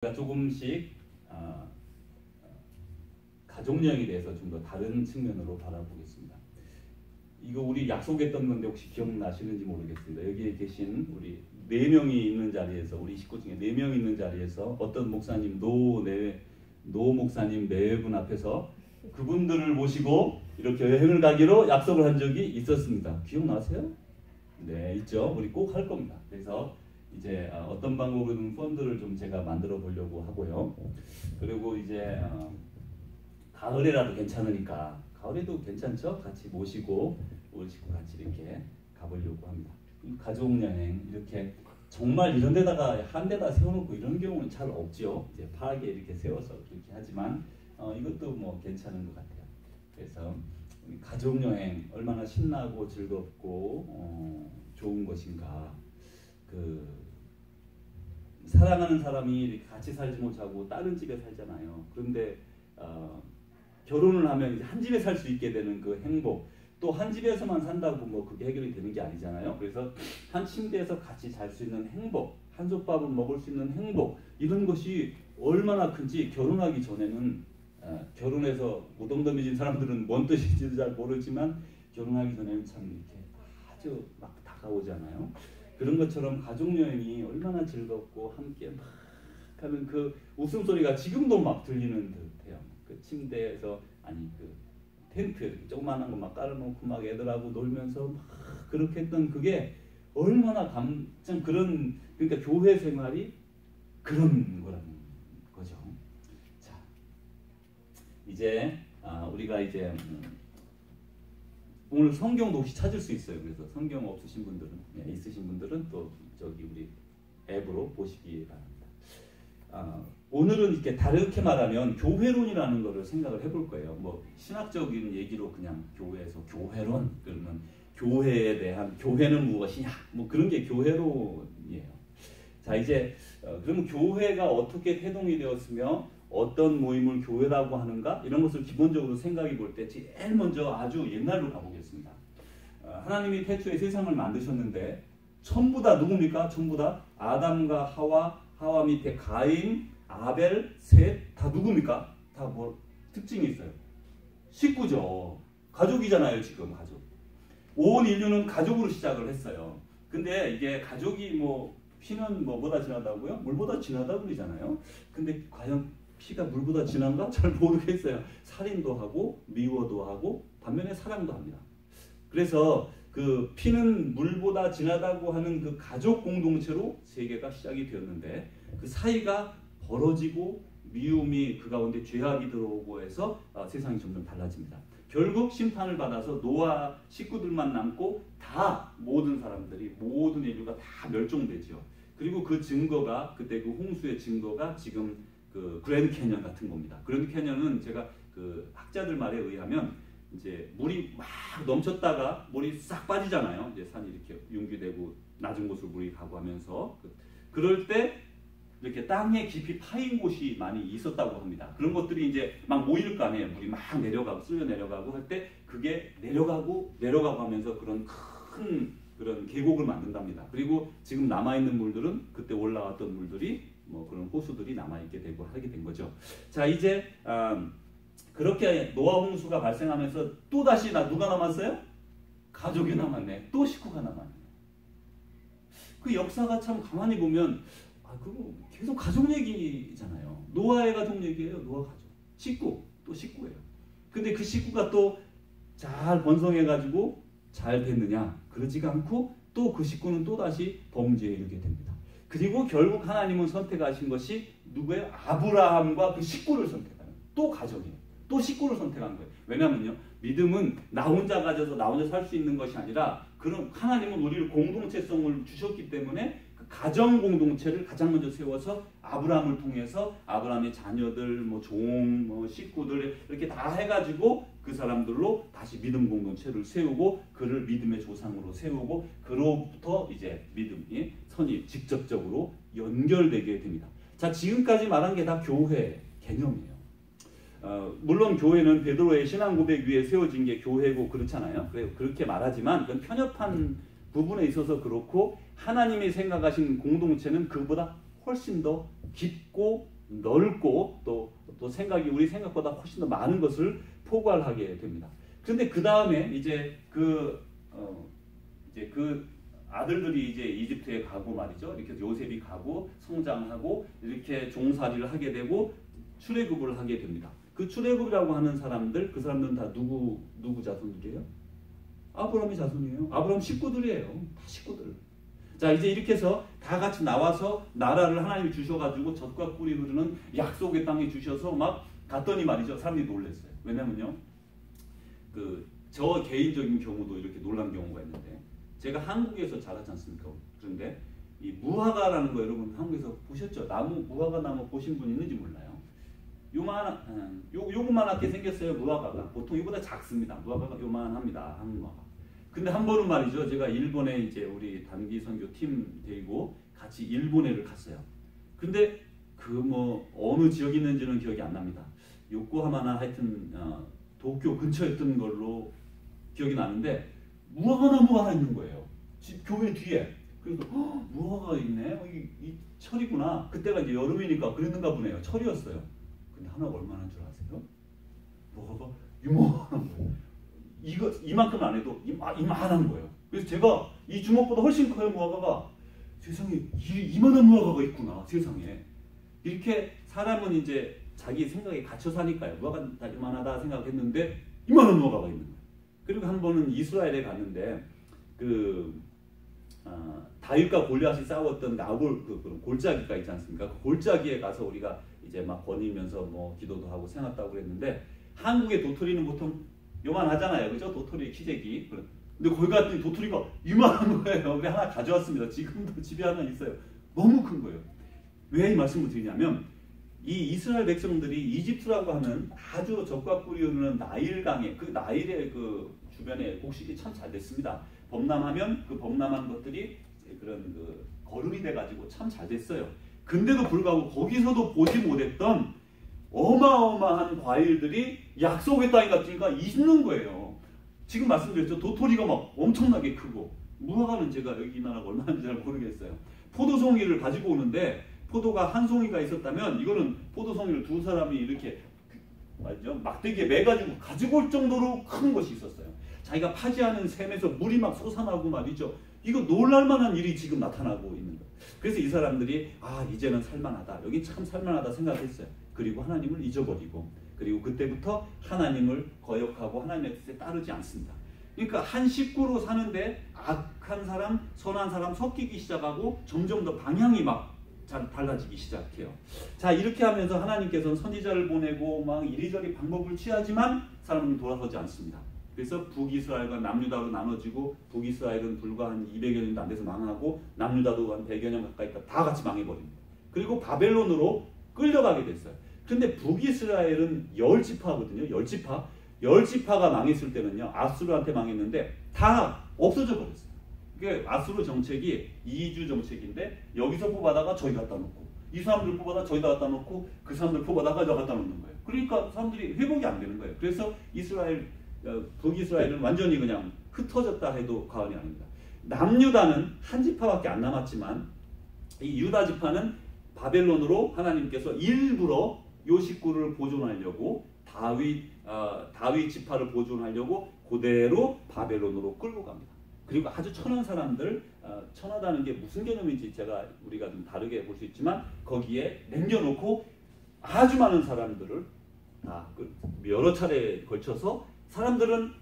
조금씩 가족여행에 대해서 좀 더 다른 측면으로 바라보겠습니다. 이거 우리 약속했던 건데 혹시 기억나시는지 모르겠습니다. 여기에 계신 우리 4명이 있는 자리에서, 우리 식구 중에 4명 있는 자리에서 어떤 목사님, 노 목사님 4분 앞에서 그분들을 모시고 이렇게 여행을 가기로 약속을 한 적이 있었습니다. 기억나세요? 네, 있죠. 우리 꼭 할 겁니다. 그래서 이제 어떤 방법으로든 펀드를 좀 제가 만들어 보려고 하고요. 그리고 이제 가을에라도 괜찮으니까, 가을에도 괜찮죠? 같이 모시고 우리 식구 같이 이렇게 가보려고 합니다. 가족여행 이렇게 정말 이런 데다가 한 대다 세워놓고 이런 경우는 잘 없죠. 이제 파랗게 이렇게 세워서 그렇게 하지만 이것도 뭐 괜찮은 것 같아요. 그래서 가족여행 얼마나 신나고 즐겁고 좋은 것인가. 사랑하는 사람이 이렇게 같이 살지 못하고 다른 집에 살잖아요. 그런데 결혼을 하면 이제 한 집에 살 수 있게 되는 그 행복, 또 한 집에서만 산다고 뭐 그게 해결이 되는 게 아니잖아요. 그래서 한 침대에서 같이 잘 수 있는 행복, 한솥밥을 먹을 수 있는 행복, 이런 것이 얼마나 큰지 결혼하기 전에는, 결혼해서 무덤덤해진 사람들은 뭔 뜻인지도 잘 모르지만 결혼하기 전에는 참 이렇게 아주 막 다가오잖아요. 그런 것처럼 가족여행이 얼마나 즐겁고 함께 막 하는 그 웃음소리가 지금도 막 들리는 듯해요. 그 침대에서, 아니 그 텐트 조그만한 거 막 깔아놓고 막 애들하고 놀면서 막 그렇게 했던 그게 얼마나 참 그런, 그러니까 교회 생활이 그런 거라는 거죠. 자, 이제 우리가 이제 오늘 성경도 혹시 찾을 수 있어요. 그래서 성경 없으신 분들은, 있으신 분들은 또 저기 우리 앱으로 보시기 바랍니다. 오늘은 이렇게 다르게 말하면 교회론이라는 것을 생각을 해볼 거예요. 뭐 신학적인 얘기로 그냥 교회에서 교회론, 그러면 교회에 대한, 교회는 무엇이냐, 뭐 그런 게 교회론이에요. 자, 이제 그러면 교회가 어떻게 태동이 되었으며 어떤 모임을 교회라고 하는가, 이런 것을 기본적으로 생각해 볼 때 제일 먼저 아주 옛날로 가보겠습니다. 하나님이 태초에 세상을 만드셨는데 전부 다 누굽니까? 전부 다 아담과 하와 밑에 가인, 아벨, 셋, 다 누굽니까? 다 뭐 특징이 있어요? 식구죠. 가족이잖아요. 지금 가족. 온 인류는 가족으로 시작을 했어요. 근데 이게 가족이 뭐 피는 뭐보다 진하다고요? 물보다 진하다고 그러잖아요. 근데 과연 피가 물보다 진한가? 잘 모르겠어요. 살인도 하고 미워도 하고 반면에 사랑도 합니다. 그래서 그 피는 물보다 진하다고 하는 그 가족 공동체로 세계가 시작이 되었는데, 그 사이가 벌어지고 미움이 그 가운데 죄악이 들어오고 해서 세상이 점점 달라집니다. 결국 심판을 받아서 노아 식구들만 남고 다 모든 사람들이, 모든 인류가 다 멸종되죠. 그리고 그 증거가, 그때 그 홍수의 증거가 지금 그 그랜드 캐년 같은 겁니다. 그랜드 캐년은 제가 그 학자들 말에 의하면 이제 물이 막 넘쳤다가 물이 싹 빠지잖아요. 이제 산이 이렇게 융기되고 낮은 곳으로 물이 가고 하면서 그럴 때 이렇게 땅에 깊이 파인 곳이 많이 있었다고 합니다. 그런 것들이 이제 막 모일 거 아니에요. 물이 막 내려가고 쓸려 내려가고 할 때 그게 내려가고 하면서 그런 큰 그런 계곡을 만든답니다. 그리고 지금 남아있는 물들은 그때 올라왔던 물들이 뭐 그런 호수들이 남아있게 되고 하게 된 거죠. 자, 이제 그렇게 노아 홍수가 발생하면서 또 다시 누가 남았어요? 가족이 남았네. 또 식구가 남았네. 그 역사가 참 가만히 보면 그거 계속 가족 얘기잖아요. 노아의 가족 얘기예요. 노아 가족. 식구, 또 식구예요. 근데 그 식구가 또 잘 번성해가지고 잘 됐느냐? 그러지가 않고 또 그 식구는 또 다시 범죄에 이르게 됩니다. 그리고 결국 하나님은 선택하신 것이 누구예요? 아브라함과 그 식구를 선택하는, 또 가족이에요. 또 식구를 선택한 거예요. 왜냐면요, 믿음은 나 혼자 가져서 나 혼자 살 수 있는 것이 아니라, 그런 하나님은 우리를 공동체성을 주셨기 때문에 그 가정 공동체를 가장 먼저 세워서 아브라함을 통해서 아브라함의 자녀들, 뭐 종, 뭐 식구들 이렇게 다 해가지고 그 사람들로 다시 믿음 공동체를 세우고 그를 믿음의 조상으로 세우고, 그로부터 이제 믿음이 선이 직접적으로 연결되게 됩니다. 자, 지금까지 말한 게 다 교회 개념이에요. 물론 교회는 베드로의 신앙 고백 위에 세워진 게 교회고 그렇잖아요. 그렇게 말하지만 그건 편협한 부분에 있어서 그렇고, 하나님이 생각하신 공동체는 그보다 훨씬 더 깊고 넓고 또 생각이 우리 생각보다 훨씬 더 많은 것을 포괄하게 됩니다. 그런데 그 다음에 이제 그 아들들이 이제 이집트에 가고 말이죠. 이렇게 요셉이 가고 성장하고 이렇게 종살이를 하게 되고 출애굽을 하게 됩니다. 그 출애굽이라고 하는 사람들, 그 사람들은 다 누구 자손들이에요? 아브라함의 자손이에요. 아브라함 식구들이에요. 다 식구들. 자, 이제 이렇게 해서 다 같이 나와서 나라를 하나님이 주셔가지고 젖과 꿀이 흐르는 약속의 땅에 주셔서 막 갔더니 말이죠. 사람들이 놀랐어요. 왜냐면요. 저 개인적인 경우도 이렇게 놀란 경우가 있는데, 제가 한국에서 자랐지 않습니까? 그런데 이 무화과라는 거 여러분 한국에서 보셨죠? 무화과 나무 보신 분 있는지 몰라요. 요만하게 생겼어요. 무화과가. 보통 이보다 작습니다. 무화과가 요만합니다. 한국 무화과. 근데 한 번은 말이죠. 제가 일본에 이제 우리 단기 선교 팀 데리고 같이 일본에를 갔어요. 근데 어느 지역에 있는지는 기억이 안 납니다. 요코하마나 하여튼 도쿄 근처였던 걸로 기억이 나는데 무화과 나무가 하나 있는 거예요. 집 교회 뒤에. 그래서 무화과가 있네. 이 철이구나. 그때가 이제 여름이니까 그랬는가 보네요. 철이었어요. 근데 하나가 얼마나 줄 아세요? 무화과가 이만한 거예요. 이만큼 안 해도 이만한 거예요. 그래서 제가 이 주먹보다 훨씬 커요. 무화과가. 세상에 이만한 무화과가 있구나. 세상에. 이렇게 사람은 이제 자기 생각에 갇혀 사니까요. 무화과가 이만하다 생각했는데 이만한 무화과가 있는 거예요. 그리고 한 번은 이스라엘에 갔는데 다윗과 골리앗이 싸웠던 나골 골짜기가 있지 않습니까? 그 골짜기에 가서 우리가 이제 막 거니면서 뭐 기도도 하고 생각하고 그랬는데, 한국의 도토리는 보통 요만하잖아요. 그죠? 도토리 키재기. 근데 거기 갔더니 도토리가 이만한 거예요. 그래서 하나 가져왔습니다. 지금도 집에 하나 있어요. 너무 큰 거예요. 왜 이 말씀을 드리냐면, 이 이스라엘 백성들이 이집트라고 하는 아주 젖과 꿀이 흐르는 나일강에, 그 나일의 그 주변에 곡식이 참 잘 됐습니다. 범람하면 그 범람한 것들이 그런 거름이 돼가지고 참 잘 됐어요. 근데도 불구하고 거기서도 보지 못했던 어마어마한 과일들이 약속의 땅에 갔으니까 있는 거예요. 지금 말씀드렸죠. 도토리가 막 엄청나게 크고, 무화과는 제가 여기 이 나라가 얼마나 잘 모르겠어요. 포도송이를 가지고 오는데 포도가 한 송이가 있었다면 이거는 포도송이를 두 사람이 이렇게 맞죠? 막대기에 매가지고 가지고 올 정도로 큰 것이 있었어요. 자기가 파지하는 샘에서 물이 막 솟아나고 말이죠. 이거 놀랄만한 일이 지금 나타나고 있는 거예요. 그래서 이 사람들이 이제는 살만하다. 여기 참 살만하다 생각했어요. 그리고 하나님을 잊어버리고, 그리고 그때부터 하나님을 거역하고 하나님의 뜻에 따르지 않습니다. 그러니까 한 식구로 사는데 악한 사람, 선한 사람 섞이기 시작하고 점점 더 방향이 막 잘 달라지기 시작해요. 자, 이렇게 하면서 하나님께서는 선지자를 보내고 막 이리저리 방법을 취하지만 사람은 돌아서지 않습니다. 그래서 북이스라엘과 남유다로 나눠지고, 북이스라엘은 불과 한 200여 년도 안 돼서 망하고, 남유다도 한 100여 년 가까이 있다 다 같이 망해버립니다. 그리고 바벨론으로 끌려가게 됐어요. 근데 북이스라엘은 10지파거든요. 10지파. 10지파가 망했을 때는요, 아수르한테 망했는데 다 없어져 버렸어요. 그게 아수르 정책이 이주 정책인데, 여기서 뽑아다가 저기 갖다 놓고, 이 사람들 뽑아다 저기다 갖다 놓고, 그 사람들 뽑아다가 저 갖다 놓는 거예요. 그러니까 사람들이 회복이 안 되는 거예요. 그래서 북이스라엘은 완전히 그냥 흩어졌다 해도 과언이 아닙니다. 남유다는 한 지파밖에 안 남았지만, 이 유다 지파는 바벨론으로 하나님께서 일부러 요 식구를 보존하려고 다윗 지파를 보존하려고 그대로 바벨론으로 끌고 갑니다. 그리고 아주 천한 사람들, 천하다는 게 무슨 개념인지 우리가 좀 다르게 볼 수 있지만, 거기에 남겨놓고 아주 많은 사람들을 여러 차례에 걸쳐서 사람들은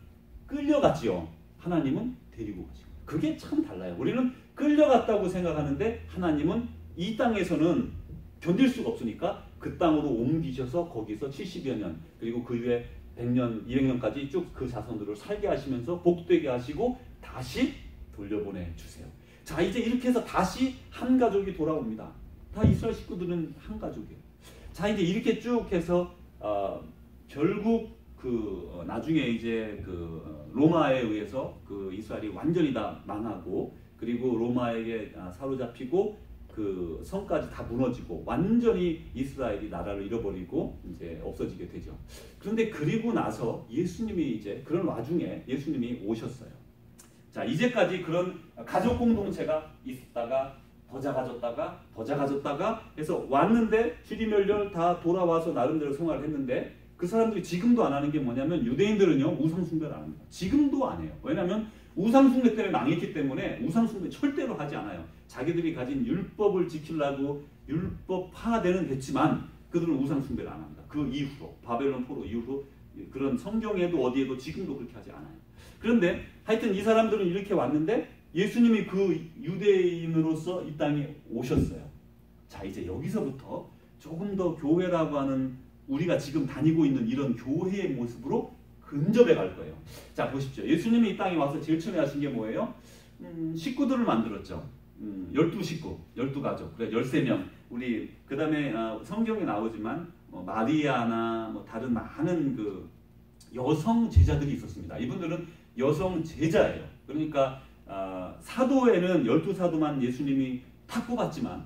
끌려갔지요. 하나님은 데리고 가시고. 그게 참 달라요. 우리는 끌려갔다고 생각하는데, 하나님은 이 땅에서는 견딜 수가 없으니까 그 땅으로 옮기셔서 거기서 70여 년, 그리고 그 후에 100년, 200년까지 쭉 그 자손들을 살게 하시면서 복되게 하시고 다시 돌려보내 주세요. 자, 이제 이렇게 해서 다시 한 가족이 돌아옵니다. 다 이스라엘 식구들은 한 가족이에요. 자, 이제 이렇게 쭉 해서 결국 나중에 이제 로마에 의해서 이스라엘이 완전히 다 망하고, 그리고 로마에게 사로잡히고 그 성까지 다 무너지고 완전히 이스라엘이 나라를 잃어버리고 이제 없어지게 되죠. 그런데 그리고 나서 예수님이 이제 그런 와중에 예수님이 오셨어요. 자, 이제까지 그런 가족 공동체가 있다가 더 작아졌다가 더 작아졌다가 해서 왔는데 주리멸렬 다 돌아와서 나름대로 생활을 했는데 그 사람들이 지금도 안 하는 게 뭐냐면 유대인들은요 우상숭배를 안 합니다. 지금도 안 해요. 왜냐하면 우상숭배 때문에 망했기 때문에 우상숭배 절대로 하지 않아요. 자기들이 가진 율법을 지키려고 율법화되는 됐지만 그들은 우상숭배를 안 합니다. 그 이후로 바벨론 포로 이후로 그런 성경에도 어디에도 지금도 그렇게 하지 않아요. 그런데 하여튼 이 사람들은 이렇게 왔는데 예수님이 그 유대인으로서 이 땅에 오셨어요. 자 이제 여기서부터 조금 더 교회라고 하는 우리가 지금 다니고 있는 이런 교회의 모습으로 근접해 갈 거예요. 자 보십시오. 예수님이 이 땅에 와서 제일 처음에 하신 게 뭐예요? 식구들을 만들었죠. 12식구, 12가족, 그래 13명. 우리 그 다음에 성경에 나오지만 마리아나 다른 많은 그 여성 제자들이 있었습니다. 이분들은 여성 제자예요. 그러니까 사도에는 12사도만 예수님이 탁 뽑았지만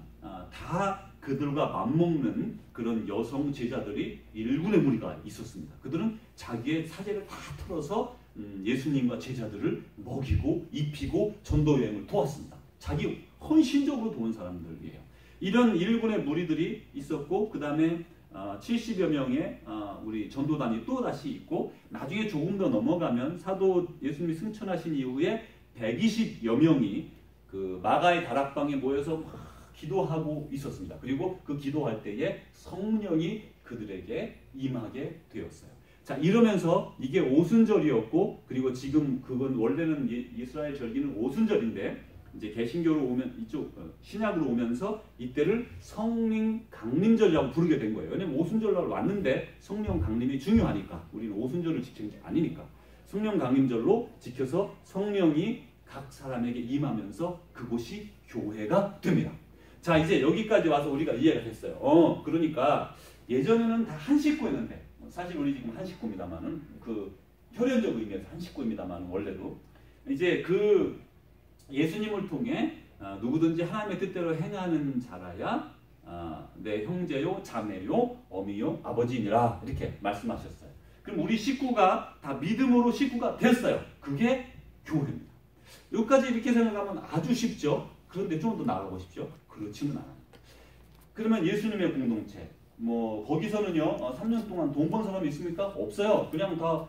다 그들과 맞먹는 그런 여성 제자들이 일군의 무리가 있었습니다. 그들은 자기의 사제를 다 털어서 예수님과 제자들을 먹이고 입히고 전도 여행을 도왔습니다. 자기 헌신적으로 도운 사람들이에요. 이런 일군의 무리들이 있었고 그 다음에 70여 명의 우리 전도단이 또 다시 있고 나중에 조금 더 넘어가면 사도 예수님이 승천하신 이후에 120여 명이 그 마가의 다락방에 모여서 막 기도하고 있었습니다. 그리고 그 기도할 때에 성령이 그들에게 임하게 되었어요. 자 이러면서 이게 오순절이었고 그리고 지금 그건 원래는 이스라엘 절기는 오순절인데 이제 개신교로 오면 이쪽 신약으로 오면서 이때를 성령 강림절이라고 부르게 된 거예요. 왜냐면 오순절날 왔는데 성령 강림이 중요하니까 우리는 오순절을 지키는 게 아니니까 성령 강림절로 지켜서 성령이 각 사람에게 임하면서 그곳이 교회가 됩니다. 자 이제 여기까지 와서 우리가 이해가 됐어요. 그러니까 예전에는 다 한 식구였는데 사실 우리 지금 한 식구입니다만은 그 혈연적 의미에서 한 식구입니다만은 원래도 이제 그 예수님을 통해 누구든지 하나님의 뜻대로 행하는 자라야 내 형제요 자매요 어미요 아버지니라 이렇게 말씀하셨어요. 그럼 우리 식구가 다 믿음으로 식구가 됐어요. 그게 교회입니다. 여기까지 이렇게 생각하면 아주 쉽죠. 그런데 좀 더 나가보십시오. 그렇지는 않아요. 그러면 예수님의 공동체 거기서는요 3년 동안 돈 번 사람이 있습니까? 없어요. 그냥 다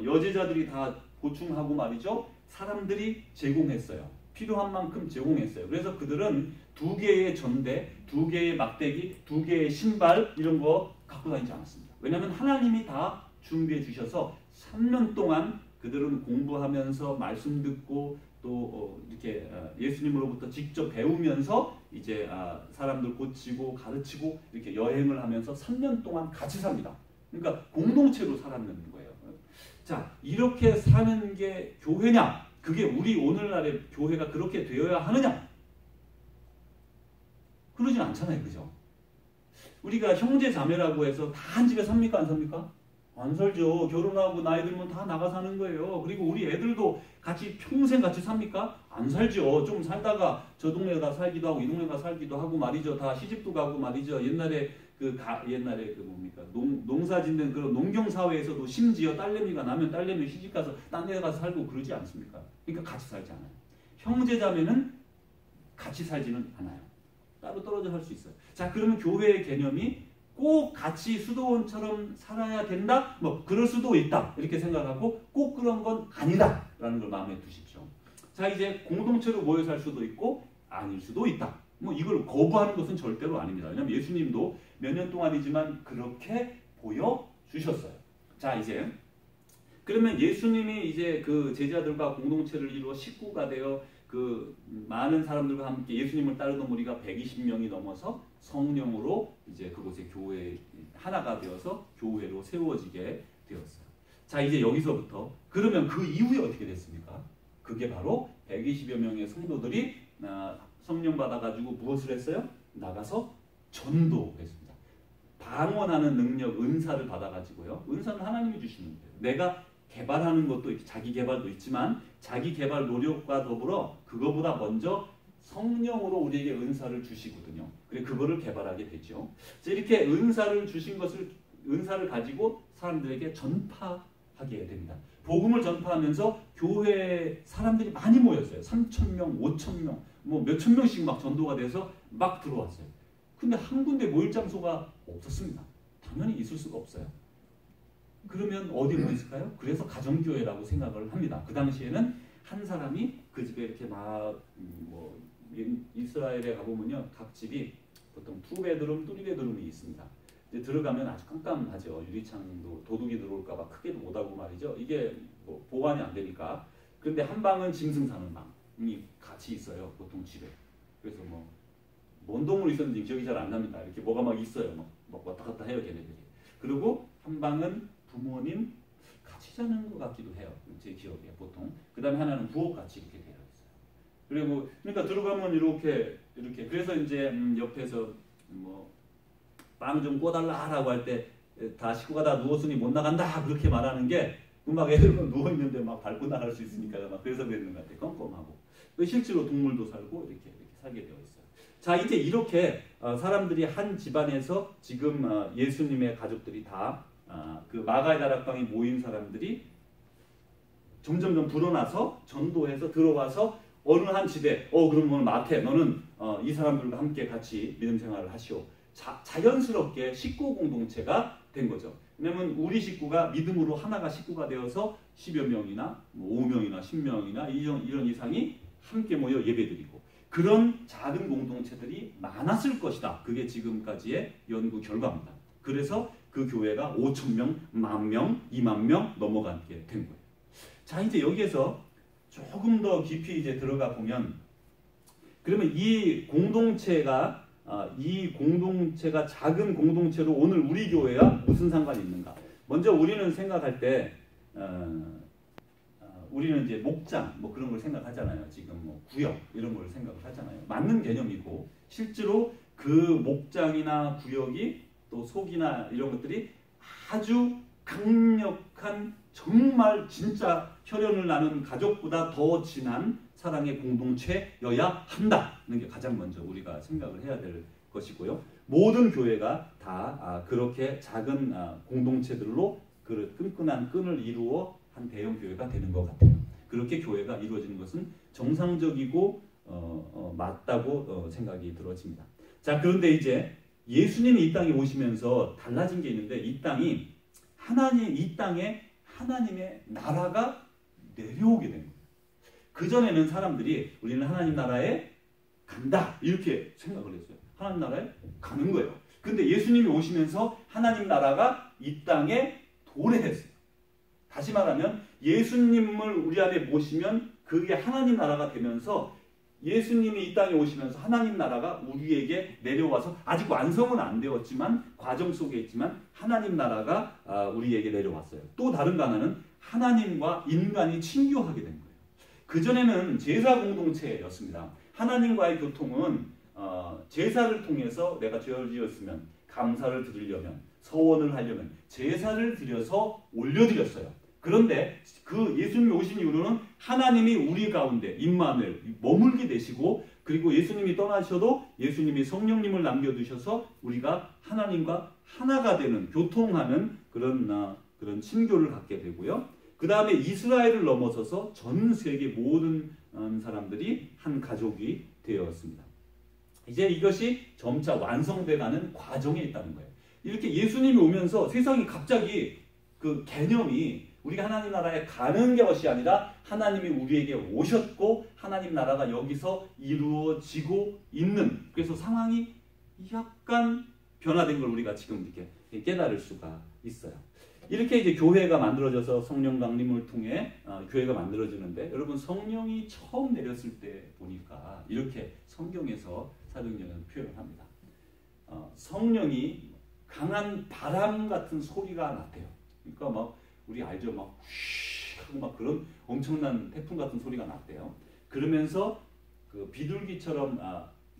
여제자들이 다 보충하고 말이죠. 사람들이 제공했어요. 필요한 만큼 제공했어요. 그래서 그들은 2개의 전대, 2개의 막대기, 2개의 신발 이런 거 갖고 다니지 않았습니다. 왜냐하면 하나님이 다 준비해 주셔서 3년 동안 그들은 공부하면서 말씀 듣고 또 이렇게 예수님으로부터 직접 배우면서 이제 사람들 고치고 가르치고 이렇게 여행을 하면서 3년 동안 같이 삽니다. 그러니까 공동체로 살았는 거예요. 자, 이렇게 사는 게 교회냐? 그게 우리 오늘날의 교회가 그렇게 되어야 하느냐? 그러진 않잖아요. 그죠? 우리가 형제 자매라고 해서 다 한 집에 삽니까? 안 삽니까? 안 살죠. 결혼하고 나이 들면 다 나가 사는 거예요. 그리고 우리 애들도 같이 평생 같이 삽니까? 안 살죠. 좀 살다가 저 동네 가 살기도 하고 이 동네 가 살기도 하고 말이죠. 다 시집도 가고 말이죠. 옛날에 뭡니까 농사 짓는 그런 농경 사회에서도 심지어 딸내미가 나면 딸내미 시집 가서 딴 데 가서 살고 그러지 않습니까? 그러니까 같이 살지 않아요. 형제자매는 같이 살지는 않아요. 따로 떨어져 살 수 있어요. 자, 그러면 교회의 개념이 꼭 같이 수도원처럼 살아야 된다? 그럴 수도 있다. 이렇게 생각하고 꼭 그런 건 아니다. 라는 걸 마음에 두십시오. 자, 이제 공동체로 모여 살 수도 있고 아닐 수도 있다. 이걸 거부하는 것은 절대로 아닙니다. 왜냐하면 예수님도 몇 년 동안이지만 그렇게 보여주셨어요. 자, 이제 그러면 예수님이 이제 그 제자들과 공동체를 이루어 식구가 되어 그 많은 사람들과 함께 예수님을 따르던 무리가 120명이 넘어서 성령으로 이제 그곳에 교회 하나가 되어서 교회로 세워지게 되었어요. 자, 이제 여기서부터 그러면 그 이후에 어떻게 됐습니까? 그게 바로 120여 명의 성도들이 성령 받아가지고 무엇을 했어요? 나가서 전도했습니다. 방언하는 능력, 은사를 받아가지고요. 은사는 하나님이 주시는 거예요. 내가 개발하는 것도 자기 개발도 있지만 자기 개발 노력과 더불어 그거보다 먼저 성령으로 우리에게 은사를 주시거든요. 그래 그거를 개발하게 되죠. 이렇게 은사를 주신 것을 은사를 가지고 사람들에게 전파하게 됩니다. 복음을 전파하면서 교회에 사람들이 많이 모였어요. 3,000명, 5,000명, 뭐 몇천 명씩 막 전도가 돼서 막 들어왔어요. 근데 한 군데 모일 장소가 없었습니다. 당연히 있을 수가 없어요. 그러면 어디 모였을까요? 그래서 가정교회라고 생각을 합니다. 그 당시에는 한 사람이 그 집에 이렇게 막 뭐 이스라엘에 가보면요, 각 집이 보통 2베드룸, 3베드룸이 있습니다. 이제 들어가면 아주 깜깜하죠. 유리창도 도둑이 들어올까봐 크게도 못하고 말이죠. 이게 뭐 보관이 안 되니까. 그런데 한 방은 짐승 사는 방이 같이 있어요. 보통 집에. 그래서 뭐 뭔 동물이 있었는지 기억이 잘 안 납니다. 이렇게 뭐가 막 있어요. 막 왔다 갔다 해요, 걔네들이. 그리고 한 방은 부모님 같이 자는 것 같기도 해요. 제 기억에 보통. 그 다음에 하나는 부엌같이 이렇게 되어 있어요. 그리고 그러니까 들어가면 이렇게 그래서 이제 옆에서 뭐 빵 좀 꿔달라라고 할 때 다 식구가 다 누웠으니 못 나간다 그렇게 말하는 게 막 애들은 누워 있는데 막 밟고 나갈 수 있으니까 막 그래서 그랬는 것 같아요. 껌껌하고. 실제로 동물도 살고 이렇게 살게 되어 있어요. 자, 이제 이렇게 사람들이 한 집안에서 지금 예수님의 가족들이 다 그 마가의 다락방에 모인 사람들이 점점점 불어나서 전도해서 들어와서 어느 한 집에 그럼 오늘 마태 너는 이 사람들과 함께 같이 믿음 생활을 하시오. 자연스럽게 식구 공동체가 된 거죠. 왜냐하면 우리 식구가 믿음으로 하나가 식구가 되어서 10여 명이나 5명이나 10명이나 이런 이상이 함께 모여 예배드리고 그런 작은 공동체들이 많았을 것이다. 그게 지금까지의 연구 결과입니다. 그래서 그 교회가 5,000명, 10,000명, 20,000명 넘어가게 된 거예요. 자, 이제 여기에서 조금 더 깊이 이제 들어가 보면 그러면 이 공동체가 작은 공동체로 오늘 우리 교회와 무슨 상관이 있는가? 먼저 우리는 생각할 때 우리는 이제 목장 뭐 그런 걸 생각하잖아요. 지금 뭐 구역 이런 걸 생각을 하잖아요. 맞는 개념이고 실제로 그 목장이나 구역이 또 속이나 이런 것들이 아주 강력한 정말 진짜 혈연을 나눈 가족보다 더 진한 사랑의 공동체여야 한다는 게 가장 먼저 우리가 생각을 해야 될 것이고요. 모든 교회가 다 그렇게 작은 공동체들로 그 끈끈한 끈을 이루어 한 대형 교회가 되는 것 같아요. 그렇게 교회가 이루어지는 것은 정상적이고 맞다고 생각이 들어집니다. 자, 그런데 이제 예수님이 이 땅에 오시면서 달라진 게 있는데 이 땅에 하나님의 나라가 내려오게 된 거예요. 그전에는 사람들이 우리는 하나님 나라에 간다 이렇게 생각을 했어요. 하나님 나라에 가는 거예요. 근데 예수님이 오시면서 하나님 나라가 이 땅에 도래했어요. 다시 말하면 예수님을 우리 안에 모시면 그게 하나님 나라가 되면서 예수님이 이 땅에 오시면서 하나님 나라가 우리에게 내려와서 아직 완성은 안 되었지만 과정 속에 있지만 하나님 나라가 우리에게 내려왔어요. 또 다른 하나는 하나님과 인간이 친교하게 된 거예요. 그전에는 제사 공동체였습니다. 하나님과의 교통은 제사를 통해서 내가 죄를 지었으면 감사를 드리려면 서원을 하려면 제사를 드려서 올려드렸어요. 그런데 그 예수님이 오신 이후로는 하나님이 우리 가운데 임마누엘 머물게 되시고 그리고 예수님이 떠나셔도 예수님이 성령님을 남겨두셔서 우리가 하나님과 하나가 되는 교통하는 그런 친교를 갖게 되고요. 그 다음에 이스라엘을 넘어서서 전 세계 모든 사람들이 한 가족이 되었습니다. 이제 이것이 점차 완성돼가는 과정에 있다는 거예요. 이렇게 예수님이 오면서 세상이 갑자기 그 개념이 우리가 하나님 나라에 가는 것이 아니라 하나님이 우리에게 오셨고 하나님 나라가 여기서 이루어지고 있는 그래서 상황이 약간 변화된 걸 우리가 지금 이렇게 깨달을 수가 있어요. 이렇게 이제 교회가 만들어져서 성령 강림을 통해 교회가 만들어지는데 여러분 성령이 처음 내렸을 때 보니까 이렇게 성경에서 사도행전은 표현합니다. 성령이 강한 바람 같은 소리가 났대요. 그러니까 막 우리 알죠? 막 휘 하고 막 그런 엄청난 태풍 같은 소리가 났대요. 그러면서 그 비둘기처럼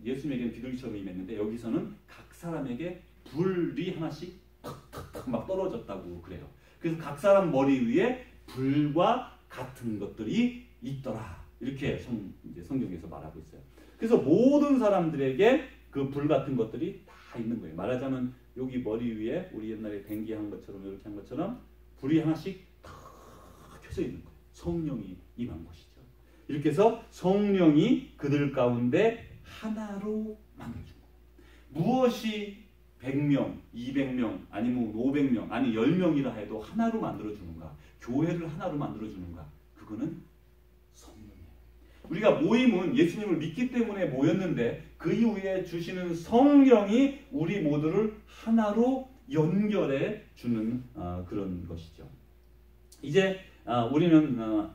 예수님에게는 비둘기처럼 임했는데 여기서는 각 사람에게 불이 하나씩 탁탁탁 막 떨어졌다고 그래요. 그래서 각 사람 머리 위에 불과 같은 것들이 있더라. 이렇게 이제 성경에서 말하고 있어요. 그래서 모든 사람들에게 그 불 같은 것들이 다 있는 거예요. 말하자면 여기 머리 위에 우리 옛날에 댕기 한 것처럼 이렇게 한 것처럼 불이 하나씩 탁 켜져 있는 거예요. 성령이 임한 것이죠. 이렇게 해서 성령이 그들 가운데 하나로 만들어준 거예요. 무엇이 100명, 200명, 아니면 500명, 아니 10명이라 해도 하나로 만들어주는가? 교회를 하나로 만들어주는가? 그거는 성령이에요. 우리가 모임은 예수님을 믿기 때문에 모였는데 그 이후에 주시는 성령이 우리 모두를 하나로 연결해 주는 그런 것이죠. 이제 우리는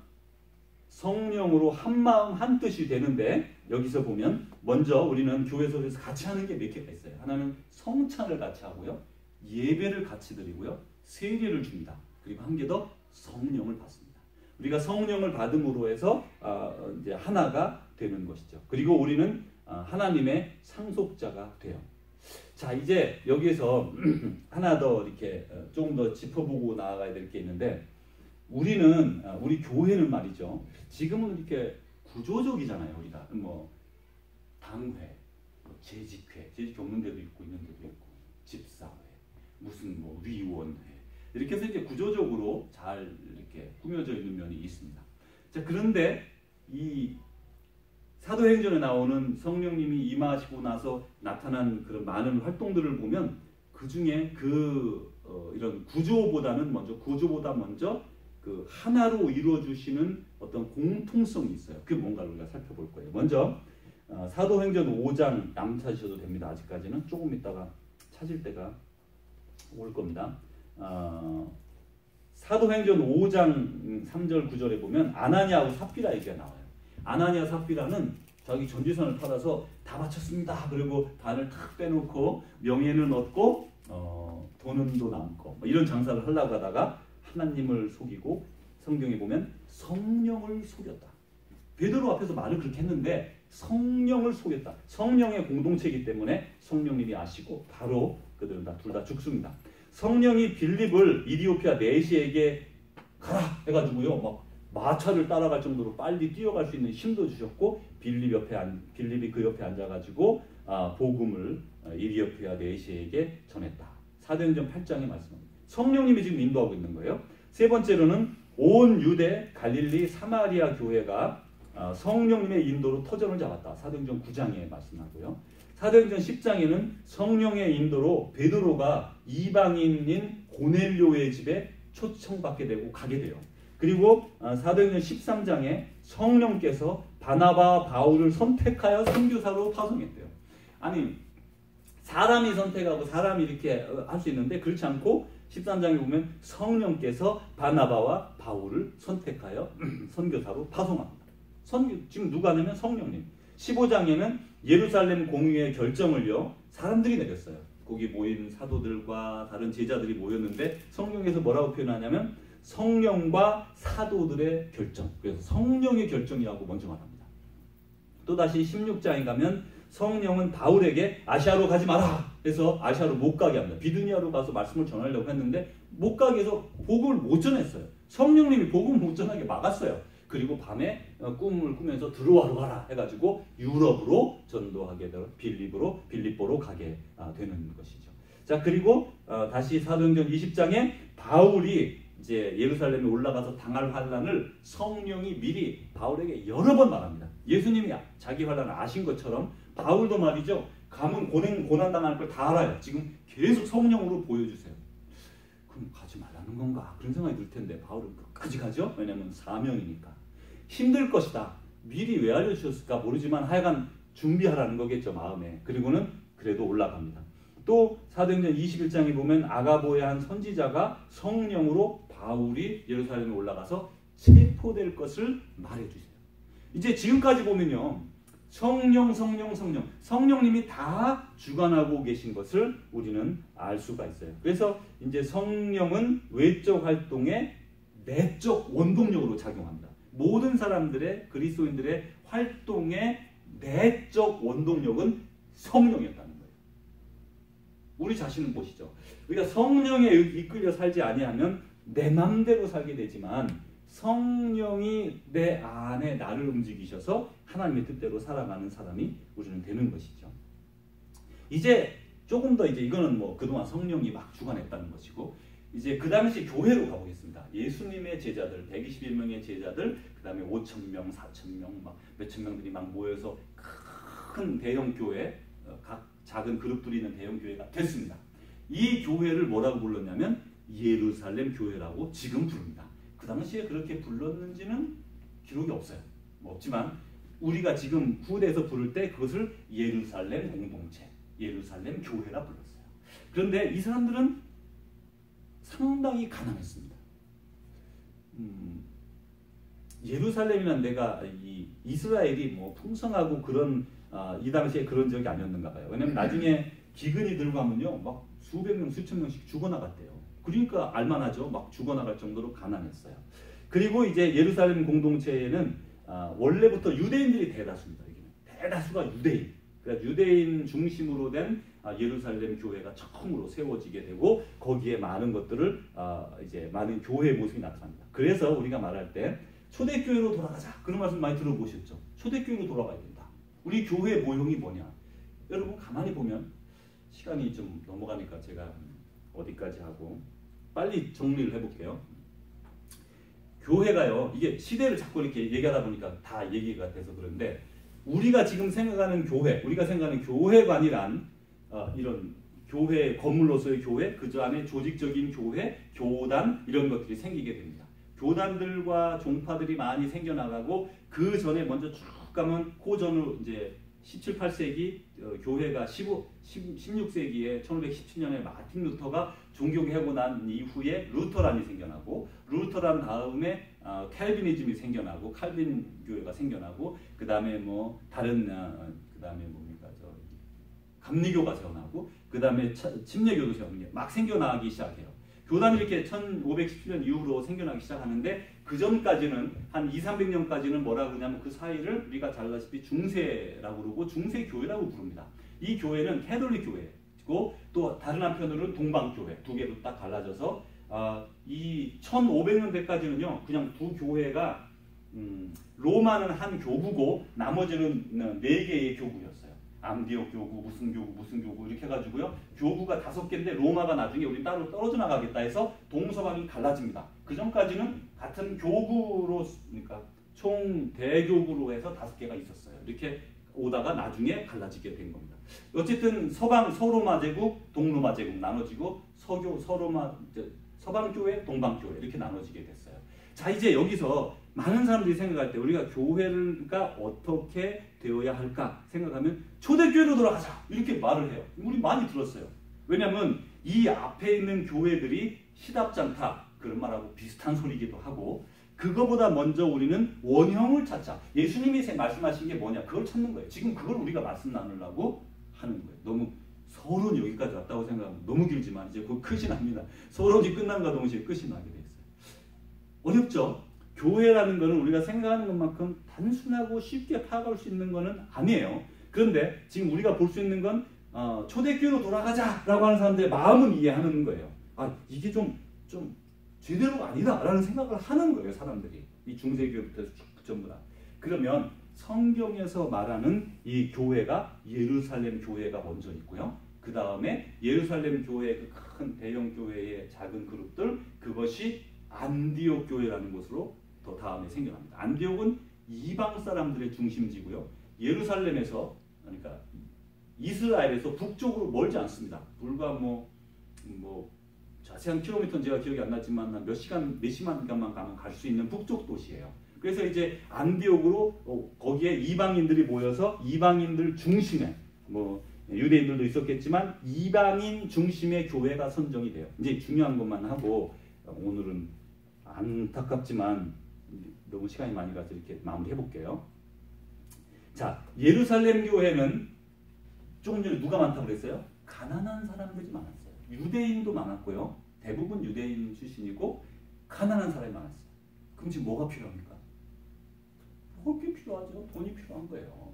성령으로 한 마음 한 뜻이 되는데 여기서 보면 먼저 우리는 교회 속에서 같이 하는 게 몇 개가 있어요. 하나는 성찬을 같이 하고요. 예배를 같이 드리고요. 세례를 줍니다. 그리고 한 개 더 성령을 받습니다. 우리가 성령을 받음으로 해서 이제 하나가 되는 것이죠. 그리고 우리는 하나님의 상속자가 돼요. 자, 이제 여기에서 하나 더 이렇게 조금 더 짚어보고 나아가야 될 게 있는데 우리 교회는 말이죠. 지금은 이렇게 구조적이잖아요. 우리가 뭐 당회, 재직회 없는 데도 있고 있는 데도 있고 집사회, 무슨 뭐 위원회 이렇게 해서 이제 구조적으로 잘 이렇게 꾸며져 있는 면이 있습니다. 자, 그런데 이 사도행전에 나오는 성령님이 임하시고 나서 나타난 그런 많은 활동들을 보면 그 중에 이런 구조보다 먼저 그 하나로 이루어주시는 어떤 공통성이 있어요. 그게 뭔가를 우리가 살펴볼 거예요. 먼저 사도행전 5장 안 찾으셔도 됩니다. 아직까지는 조금 있다가 찾을 때가 올 겁니다. 사도행전 5장 3절 9절에 보면 아나니아하고 삽비라 얘기가 나와요. 아나니아 삽비라는 자기 전지선을 팔아서 다 바쳤습니다. 그리고 반을 탁 빼놓고 명예는 얻고 돈은도 남고 뭐 이런 장사를 하려고 하다가 하나님을 속이고 성경에 보면 성령을 속였다. 베드로 앞에서 말을 그렇게 했는데 성령을 속였다. 성령의 공동체이기 때문에 성령님이 아시고 바로 그들은 둘 다 죽습니다. 성령이 빌립을 이디오피아 내시에게 가라 해가지고요 막 마차를 따라갈 정도로 빨리 뛰어갈 수 있는 힘도 주셨고 빌립이 그 옆에 앉아가지고 복음을 이디오피아 내시에게 전했다. 사도행전 8장에 말씀합니다. 성령님이 지금 인도하고 있는 거예요. 세 번째로는 온 유대, 갈릴리, 사마리아 교회가 성령님의 인도로 터전을 잡았다. 사도행전 9장에 말씀하고요. 사도행전 10장에는 성령의 인도로 베드로가 이방인인 고넬료의 집에 초청받게 되고 가게 돼요. 그리고 사도행전 13장에 성령께서 바나바, 바울을 선택하여 선교사로 파송했대요. 아니 사람이 선택하고 사람이 이렇게 할 수 있는데 그렇지 않고 13장에 보면 성령께서 바나바와 바울을 선택하여 선교사로 파송합니다. 지금 누가 하냐면 성령님. 15장에는 예루살렘 공의회 결정을요 사람들이 내렸어요. 거기 모인 사도들과 다른 제자들이 모였는데 성경에서 뭐라고 표현하냐면 성령과 사도들의 결정. 그래서 성령의 결정이라고 먼저 말합니다. 또다시 16장에 가면 성령은 바울에게 아시아로 가지 마라 해서 아시아로 못 가게 합니다. 비두니아로 가서 말씀을 전하려고 했는데 못 가게 해서 복음을 못 전했어요. 성령님이 복음을 못 전하게 막았어요. 그리고 밤에 꿈을 꾸면서 들어와로 가라 해가지고 유럽으로 전도하게 되어 빌립보로 가게 되는 것이죠. 자, 그리고 다시 사도행전 20장에 바울이 이제 예루살렘에 올라가서 당할 환란을 성령이 미리 바울에게 여러 번 말합니다. 예수님이 자기 환란을 아신 것처럼 바울도 말이죠. 가면 고난 당할 걸 다 알아요. 지금 계속 성령으로 보여주세요. 그럼 가지 말라는 건가? 그런 생각이 들 텐데 바울은 끝까지 가죠. 왜냐하면 사명이니까. 힘들 것이다. 미리 왜 알려주셨을까 모르지만 하여간 준비하라는 거겠죠. 마음에. 그리고는 그래도 올라갑니다. 또 사도행전 21장에 보면 아가보의 한 선지자가 성령으로 바울이 예루살렘에 올라가서 체포될 것을 말해주세요. 이제 지금까지 보면요. 성령님이 다 주관하고 계신 것을 우리는 알 수가 있어요. 그래서 이제 성령은 외적 활동에 내적 원동력으로 작용합니다. 모든 사람들의 그리스도인들의 활동의 내적 원동력은 성령이었다는 거예요. 우리 자신을 보시죠. 우리가 성령에 이끌려 살지 아니하면 내 맘대로 살게 되지만 성령이 내 안에 나를 움직이셔서 하나님의 뜻대로 살아가는 사람이 우리는 되는 것이죠. 이제 조금 더 이거는 뭐 그동안 성령이 막 주관했다는 것이고 이제 그 당시 교회로 가보겠습니다. 예수님의 제자들, 121명의 제자들, 그 다음에 5,000명, 4,000명, 막 몇천 명들이 막 모여서 큰 대형 교회, 각 작은 그룹들이 있는 대형 교회가 됐습니다. 이 교회를 뭐라고 불렀냐면 예루살렘 교회라고 지금 부릅니다. 그 당시에 그렇게 불렀는지는 기록이 없어요. 뭐 없지만 우리가 지금 후대에서 부를 때 그것을 예루살렘 공동체, 예루살렘 교회라 불렀어요. 그런데 이 사람들은 상당히 가난했습니다. 예루살렘이란 데가 이스라엘이 뭐 풍성하고 그런 이 당시에 그런 지역이 아니었는가 봐요. 왜냐면 나중에 기근이 들고 하면요, 막 수백 명, 수천 명씩 죽어나갔대요. 그러니까 알만하죠. 막 죽어나갈 정도로 가난했어요. 그리고 이제 예루살렘 공동체에는 원래부터 유대인들이 대다수입니다. 여기는 대다수가 유대인. 그러니까 유대인 중심으로 된 예루살렘 교회가 처음으로 세워지게 되고 거기에 많은 것들을 이제 많은 교회의 모습이 나타납니다. 그래서 우리가 말할 때 초대교회로 돌아가자 그런 말씀 많이 들어보셨죠. 초대교회로 돌아가야 된다. 우리 교회 모형이 뭐냐? 여러분 가만히 보면 시간이 좀 넘어가니까 제가 어디까지 하고 빨리 정리를 해볼게요. 교회가요, 이게 시대를 자꾸 이렇게 얘기하다 보니까 다 얘기가 돼서 그런데 우리가 지금 생각하는 교회, 우리가 생각하는 교회관이란 이런 교회 건물로서의 교회, 그 안에 조직적인 교회, 교단 이런 것들이 생기게 됩니다. 교단들과 종파들이 많이 생겨나가고 그 전에 먼저 쭉 가면 고전으로 이제 17, 18세기 교회가 16세기에 1517년에 마틴 루터가 종교개혁을 난 이후에 루터란이 생겨나고 루터란 다음에 칼비니즘이 생겨나고 칼빈 교회가 생겨나고 그 다음에 뭐 다른 그 다음에 뭡니까 감리교가 생겨나고 그 다음에 침례교도 막 생겨나기 시작해요. 교단이 이렇게 1517년 이후로 생겨나기 시작하는데 그 전까지는 한 200~300년까지는 뭐라고 그러냐면 그 사이를 우리가 잘 아시다시피 중세라고 그러고 중세교회라고 부릅니다. 이 교회는 캐톨릭 교회고 또 다른 한편으로는 동방교회 두 개로 딱 갈라져서 이 1500년대까지는요 그냥 두 교회가 로마는 한 교구고 나머지는 4개의 교구였어요. 암디옥 교구, 무슨 교구 이렇게 해가지고요. 교구가 5개인데 로마가 나중에 우리 따로 떨어져 나가겠다 해서 동서방이 갈라집니다. 그 전까지는 같은 교구로 그러니까 총 대교구로 해서 5개가 있었어요. 이렇게 오다가 나중에 갈라지게 된 겁니다. 어쨌든 서로마 제국, 동로마 제국 나눠지고 서방교회, 동방교회 이렇게 나눠지게 됐어요. 자 이제 여기서 많은 사람들이 생각할 때 우리가 교회가 어떻게 되어야 할까 생각하면 초대교회로 돌아가자 이렇게 말을 해요. 우리 많이 들었어요. 왜냐하면 이 앞에 있는 교회들이 시답잖다 그런 말하고 비슷한 소리기도 하고 그거보다 먼저 우리는 원형을 찾자. 예수님이 말씀하신 게 뭐냐 그걸 찾는 거예요. 지금 그걸 우리가 말씀 나누려고 하는 거예요. 너무 서론이 여기까지 왔다고 생각하면 너무 길지만 이제 곧 끝이 납니다. 서론이 끝난과 동시에 끝이 나게 돼 있어요. 어렵죠? 교회라는 것은 우리가 생각하는 것만큼 단순하고 쉽게 파악할 수 있는 것은 아니에요. 그런데 지금 우리가 볼 수 있는 건 초대교회로 돌아가자라고 하는 사람들의 마음은 이해하는 거예요. 이게 좀 제대로가 아니다라는 생각을 하는 거예요. 사람들이. 이 중세교회부터 전부 다. 그러면 성경에서 말하는 이 교회가 예루살렘 교회가 먼저 있고요. 그 다음에 예루살렘 교회 그 큰 대형 교회의 작은 그룹들 그것이 안디옥 교회라는 곳으로 더 다음에 생겨납니다. 안디옥은 이방 사람들의 중심지고요. 예루살렘에서 그러니까 이스라엘에서 북쪽으로 멀지 않습니다. 불과 뭐 자세한 킬로미터는 제가 기억이 안 나지만 몇 시간만 가면 갈 수 있는 북쪽 도시예요. 그래서 이제 안디옥으로 거기에 이방인들이 모여서 이방인들 중심에 뭐 유대인들도 있었겠지만 이방인 중심의 교회가 선정이 돼요. 이제 중요한 것만 하고 오늘은 안타깝지만 너무 시간이 많이 가서 이렇게 마무리해 볼게요. 자, 예루살렘 교회는 조금 전에 누가 많다고 그랬어요? 가난한 사람들이 많았어요. 유대인도 많았고요. 대부분 유대인 출신이고 가난한 사람이 많았어요. 그럼 지금 뭐가 필요합니까? 먹을 게 필요하죠. 돈이 필요한 거예요.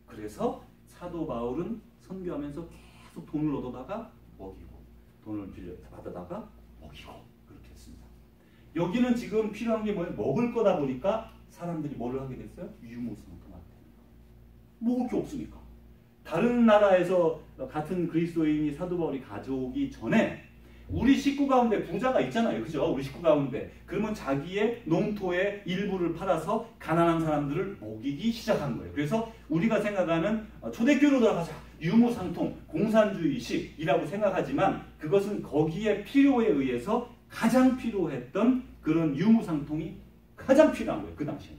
그래서 사도 바울은 선교하면서 계속 돈을 얻어다가 먹이고 돈을 받아다가 먹이고 그렇게 했습니다. 여기는 지금 필요한 게 뭐예요? 먹을 거다 보니까 사람들이 뭐를 하게 됐어요? 유무상통하게 되는 거예요. 먹을 게 없으니까. 다른 나라에서 같은 그리스도인이 사도 바울이 가져오기 전에 우리 식구 가운데 부자가 있잖아요. 그죠? 우리 식구 가운데. 그러면 자기의 농토의 일부를 팔아서 가난한 사람들을 먹이기 시작한 거예요. 그래서 우리가 생각하는 초대교회로 돌아가자. 유무상통, 공산주의식이라고 생각하지만 그것은 거기에 필요에 의해서 가장 필요했던 그런 유무상통이 가장 필요한 거예요. 그 당시에.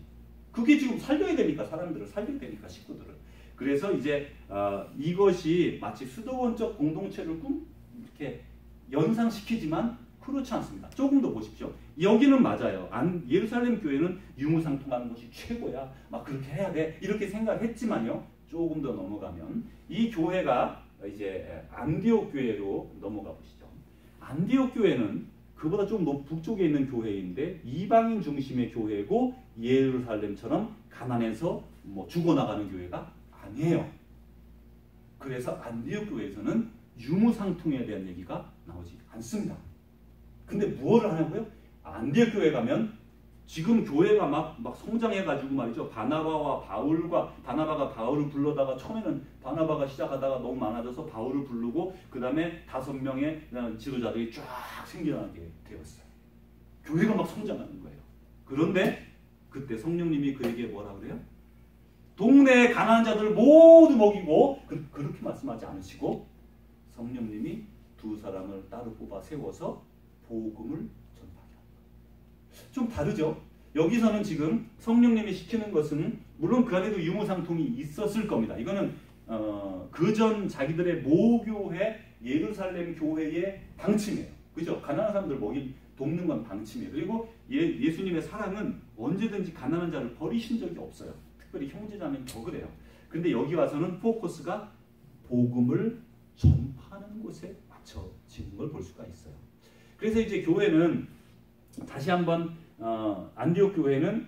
그게 지금 살려야 되니까 사람들을 살려야 되니까 식구들을. 그래서 이제 이것이 마치 수도원적 공동체를 이렇게 연상시키지만 그렇지 않습니다. 조금 더 보십시오. 여기는 맞아요. 예루살렘 교회는 유무상통하는 것이 최고야. 막 그렇게 해야 돼. 이렇게 생각했지만요. 조금 더 넘어가면 이 교회가 이제 안디옥 교회로 넘어가 보시죠. 안디옥 교회는 그보다 좀 북쪽에 있는 교회인데 이방인 중심의 교회고 예루살렘처럼 가난해서 뭐 죽어나가는 교회가 아니에요. 그래서 안디옥 교회에서는 유무상통에 대한 얘기가 나오지 않습니다. 근데 무엇을 하냐고요? 안디옥 교회 가면 지금 교회가 막 성장해가지고 말이죠. 바나바가 바울을 불러다가 처음에는 바나바가 시작하다가 너무 많아져서 바울을 부르고 그 다음에 5명의 지도자들이 쫙 생겨나게 되었어요. 교회가 막 성장하는 거예요. 그런데 그때 성령님이 그에게 뭐라 그래요? 동네의 가난한 자들을 모두 먹이고 그렇게 말씀하지 않으시고 성령님이 두 사람을 따로 뽑아 세워서 복음을 전파하게 합니다. 좀 다르죠? 여기서는 지금 성령님이 시키는 것은 물론 그 안에도 유무상통이 있었을 겁니다. 이거는 그전 자기들의 모교회 예루살렘 교회의 방침이에요. 그죠? 가난한 사람들 돕는 건 방침이에요. 그리고 예수님의 사랑은 언제든지 가난한 자를 버리신 적이 없어요. 특별히 형제자매는 더 그래요. 근데 여기 와서는 포커스가 복음을 전파하는 곳에 맞춰지는 걸 볼 수가 있어요. 그래서 이제 교회는 다시 한번 안디옥 교회는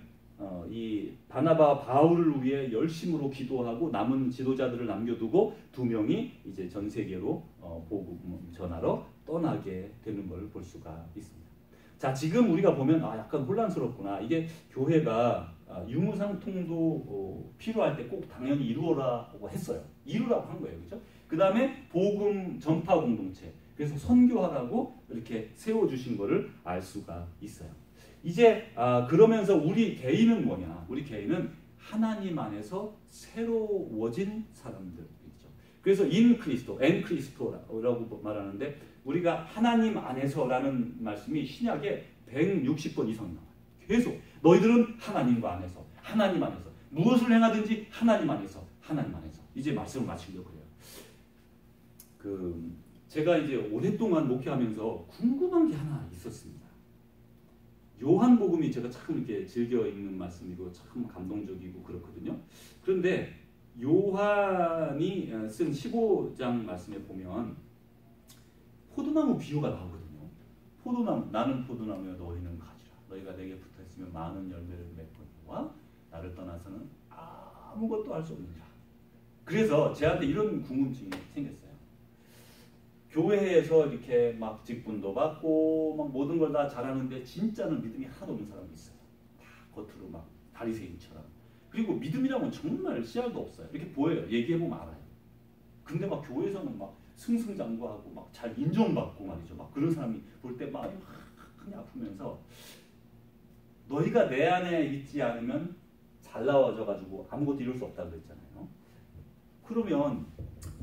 이 바나바 바울을 위해 열심으로 기도하고 남은 지도자들을 남겨두고 두 명이 이제 전 세계로 복음 전하러 떠나게 되는 걸 볼 수가 있습니다. 자, 지금 우리가 보면 약간 혼란스럽구나. 이게 교회가 유무상통도 필요할 때 꼭 당연히 이루어라고 했어요. 이루라고 한 거예요. 그렇죠? 그 다음에 복음 전파 공동체. 그래서 선교하라고 이렇게 세워주신 것을 알 수가 있어요. 이제 그러면서 우리 개인은 뭐냐? 우리 개인은 하나님 안에서 새로워진 사람들이죠. 그래서 인 크리스토, 엔 크리스토라고 말하는데 우리가 하나님 안에서라는 말씀이 신약에 160번 이상 나와요. 계속 너희들은 하나님과 안에서, 하나님 안에서 무엇을 행하든지 하나님 안에서, 하나님 안에서. 이제 말씀을 마치려고 해요. 제가 이제 오랫동안 목회하면서 궁금한 게 하나 있었습니다. 요한복음이 제가 참 이렇게 즐겨 읽는 말씀이고 참 감동적이고 그렇거든요. 그런데 요한이 쓴 15장 말씀에 보면 포도나무 비유가 나오거든요. 포도나무, 나는 포도나무여 너희는 가지라. 너희가 내게 붙어있으면 많은 열매를 맺거니와 나를 떠나서는 아무것도 할 수 없느니라. 그래서 저한테 이런 궁금증이 생겼어요. 교회에서 이렇게 막 직분도 받고 막 모든 걸 다 잘하는데 진짜는 믿음이 하나도 없는 사람이 있어요. 다 겉으로 막 바리새인처럼. 그리고 믿음이라고는 정말 씨알도 없어요. 이렇게 보여요. 얘기해보면 알아요. 근데 막 교회에서는 막 승승장구하고 막 잘 인정받고 말이죠. 막 그런 사람이 볼 때 마음이 확 아프면서 너희가 내 안에 있지 않으면 잘 나와져가지고 아무것도 이룰 수 없다고 그랬잖아요. 그러면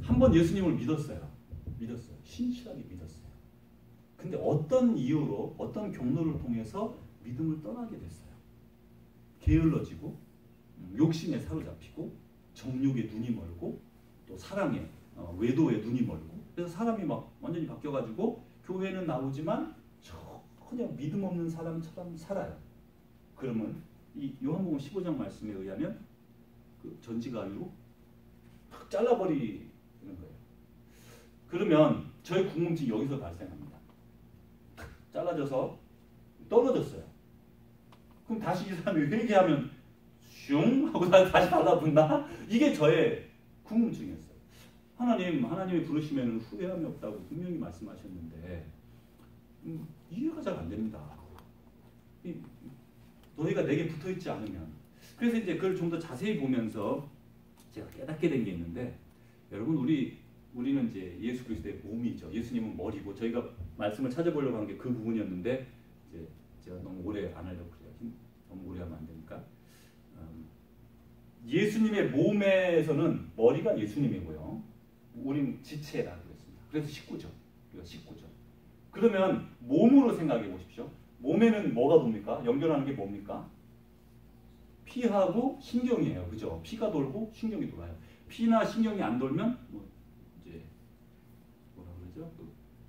한번 예수님을 믿었어요. 신실하게 믿었어요. 근데 어떤 이유로, 어떤 경로를 통해서 믿음을 떠나게 됐어요. 게을러지고, 욕심에 사로잡히고, 정욕에 눈이 멀고, 또 사랑에, 외도에 눈이 멀고, 그래서 사람이 막 완전히 바뀌어가지고 교회는 나오지만 전혀 믿음 없는 사람처럼 살아요. 그러면 이 요한복음 15장 말씀에 의하면 그 전지가위로 탁 잘라버리는 거예요. 그러면 저희 궁금증이 여기서 발생합니다. 탁 잘라져서 떨어졌어요. 그럼 다시 이 사람이 회개하면 슝 하고 다시 달라붙나? 이게 저의 궁금증이었어요. 하나님이 부르시면 후회함이 없다고 분명히 말씀하셨는데 이해가 잘 안 됩니다. 너희가 내게 붙어있지 않으면. 그래서 이제 그걸 좀 더 자세히 보면서 제가 깨닫게 된 게 있는데 여러분 우리 우리는 이제 예수 그리스도의 몸이죠. 예수님은 머리고 저희가 말씀을 찾아보려고 한 게 그 부분이었는데 이제 제가 너무 오래 안 하려고 그래요. 너무 오래 하면 안 되니까. 예수님의 몸에서는 머리가 예수님이고요. 우리는 지체라고 했습니다. 그래서 식구죠. 우리가 식구죠. 그러면 몸으로 생각해 보십시오. 몸에는 뭐가 돕니까? 연결하는 게 뭡니까? 피하고 신경이에요. 그죠? 피가 돌고 신경이 돌아요. 피나 신경이 안 돌면 뭐 이제 뭐라 그러죠?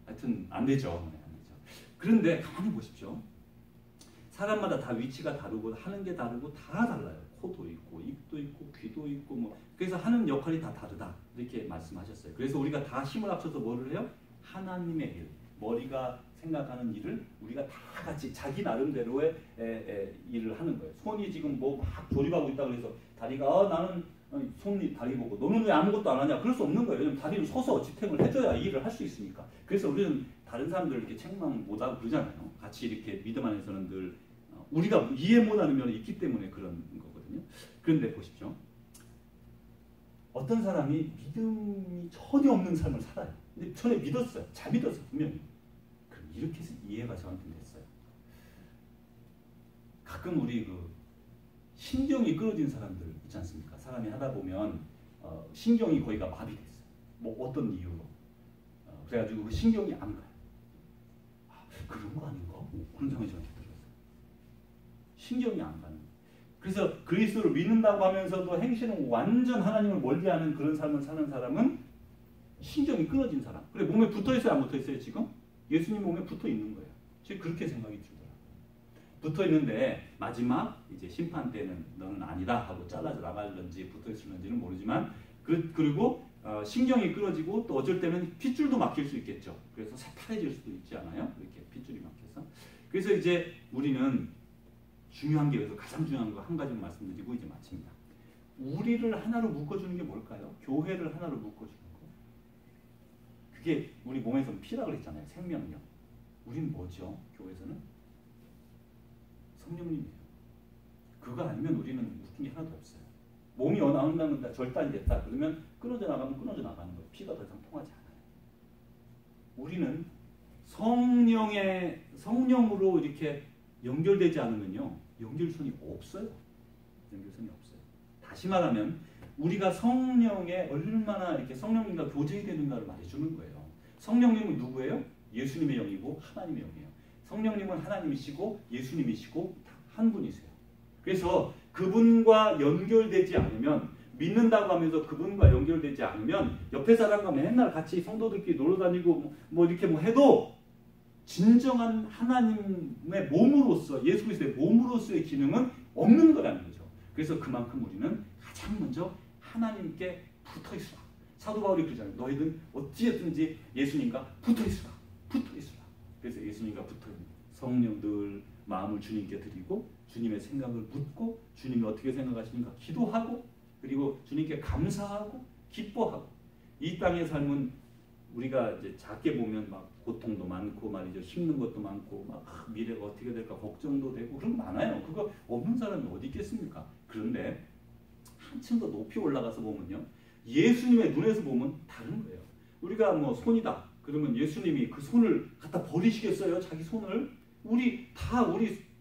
하여튼 안 되죠. 안 되죠. 그런데 가만히 보십시오. 사람마다 다 위치가 다르고 하는 게 다르고 다 달라요. 코도 있고 입도 있고 귀도 있고 뭐 그래서 하는 역할이 다 다르다 이렇게 말씀하셨어요. 그래서 우리가 다 힘을 합쳐서 뭐를 해요? 하나님의 일, 머리가 생각하는 일을 우리가 다 같이 자기 나름대로의 일을 하는 거예요. 손이 지금 뭐 막 조립하고 있다 그래서 다리가 나는 손이 다리 보고 너는 왜 아무것도 안 하냐? 그럴 수 없는 거예요. 왜냐면 다리를 서서 지탱을 해줘야 이 일을 할 수 있으니까. 그래서 우리는 다른 사람들 이렇게 책망 못하고 그러잖아요. 같이 이렇게 믿음 안에서는 늘 우리가 이해 못하는 면이 있기 때문에 그런 거거든요. 그런데 보십시오. 어떤 사람이 믿음이 전혀 없는 삶을 살아요. 근데 전에 믿었어요. 잘 믿었어요. 분명히. 그럼 이렇게 해서 이해가 저한테 됐어요. 가끔 우리 신경이 끊어진 사람들 있지 않습니까? 사람이 하다 보면 신경이 거의가 마비됐어요. 뭐 어떤 이유로. 그래가지고 그 신경이 안 가요. 그런 거 아닌가? 그런 생각이 저한테 들었어요. 신경이 안 가는. 그래서 그리스도를 믿는다고 하면서도 행실은 완전 하나님을 멀리하는 그런 삶을 사는 사람은 신경이 끊어진 사람. 그래 몸에 붙어 있어요, 안 붙어 있어요 지금? 예수님 몸에 붙어 있는 거예요. 제가 그렇게 생각이 들더라고요. 붙어 있는데 마지막 이제 심판 때는 너는 아니다 하고 잘라져 나갈런지 붙어 있을런지는 모르지만 그리고 신경이 끊어지고 또 어쩔 때는 핏줄도 막힐 수 있겠죠. 그래서 새파래질 수도 있지 않아요? 이렇게 핏줄이 막혀서. 그래서 이제 우리는 중요한 게 그래서 가장 중요한 거 한 가지만 말씀드리고 이제 마칩니다. 우리를 하나로 묶어주는 게 뭘까요? 교회를 하나로 묶어주는 거. 그게 우리 몸에서는 피라고 했잖아요. 생명력. 우리는 뭐죠? 교회에서는? 성령님이에요. 그거 아니면 우리는 묶인 게 하나도 없어요. 몸이 어느 한다 절단이 됐다. 그러면 끊어져 나가면 끊어져 나가는 거예요. 피가 더 이상 통하지 않아요. 우리는 성령으로 이렇게 연결되지 않으면요. 연결선이 없어요. 연결선이 없어요. 다시 말하면 우리가 성령에 얼마나 이렇게 성령님과 교제이 되는가를 말해주는 거예요. 성령님은 누구예요? 예수님의 영이고 하나님의 영이에요. 성령님은 하나님이시고 예수님이시고 한 분이세요. 그래서 그분과 연결되지 않으면 믿는다고 하면서 그분과 연결되지 않으면 옆에 사람과 맨날 같이 성도들끼리 놀러 다니고 뭐 이렇게 뭐 해도 진정한 하나님의 몸으로서 예수 그리스도의 몸으로서의 기능은 없는 거라는 거죠. 그래서 그만큼 우리는 가장 먼저 하나님께 붙어 있으라. 사도 바울이 그러잖아요. 너희들 어찌했든지 예수님과 붙어 있으라. 붙어 있으라. 그래서 예수님과 붙어 있는 성령 늘 마음을 주님께 드리고 주님의 생각을 묻고 주님이 어떻게 생각하시는가 기도하고 그리고 주님께 감사하고 기뻐하고 이 땅의 삶은 우리가 이제 작게 보면 막 고통도 많고 말이죠. 힘든 것도 많고 막 미래가 어떻게 될까 걱정도 되고 그런 거 많아요. 그거 없는 사람이 어디 있겠습니까? 그런데 한층 더 높이 올라가서 보면요. 예수님의 눈에서 보면 다른 거예요. 우리가 뭐 손이다. 그러면 예수님이 그 손을 갖다 버리시겠어요? 자기 손을? 우리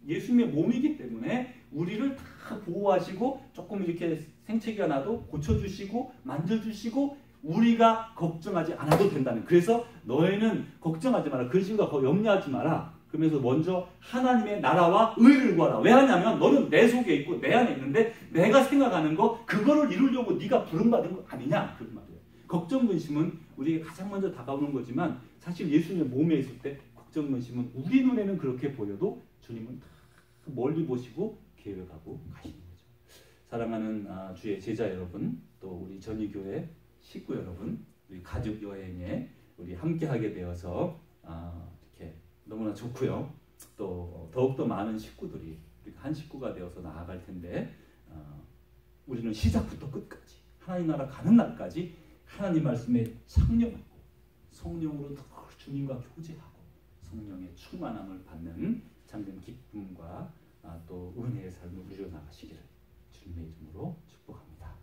예수님의 몸이기 때문에 우리를 다 보호하시고 조금 이렇게 생채기가 나도 고쳐주시고 만져주시고 우리가 걱정하지 않아도 된다는. 그래서 너희는 걱정하지 마라. 근심과 염려하지 마라. 그러면서 먼저 하나님의 나라와 의를 구하라. 왜 하냐면 너는 내 속에 있고 내 안에 있는데 내가 생각하는 거 그거를 이루려고 네가 부름받은 거 아니냐. 그런 말이에요. 걱정 근심은 우리에게 가장 먼저 다가오는 거지만 사실 예수님의 몸에 있을 때 걱정 근심은 우리 눈에는 그렇게 보여도 주님은 다 멀리 보시고 계획하고 가시는 거죠. 사랑하는 주의 제자 여러분, 또 우리 전유교회 식구 여러분, 우리 가족 여행에 우리 함께하게 되어서 이렇게 너무나 좋고요. 또 더욱더 많은 식구들이 한 식구가 되어서 나아갈 텐데 우리는 시작부터 끝까지 하나님 나라 가는 날까지 하나님 말씀에 상념하고 성령으로 늘 주님과 교제하고 성령의 충만함을 받는 참된 기쁨과 또 은혜의 삶을 누려 나가시기를 주님의 이름으로 축복합니다.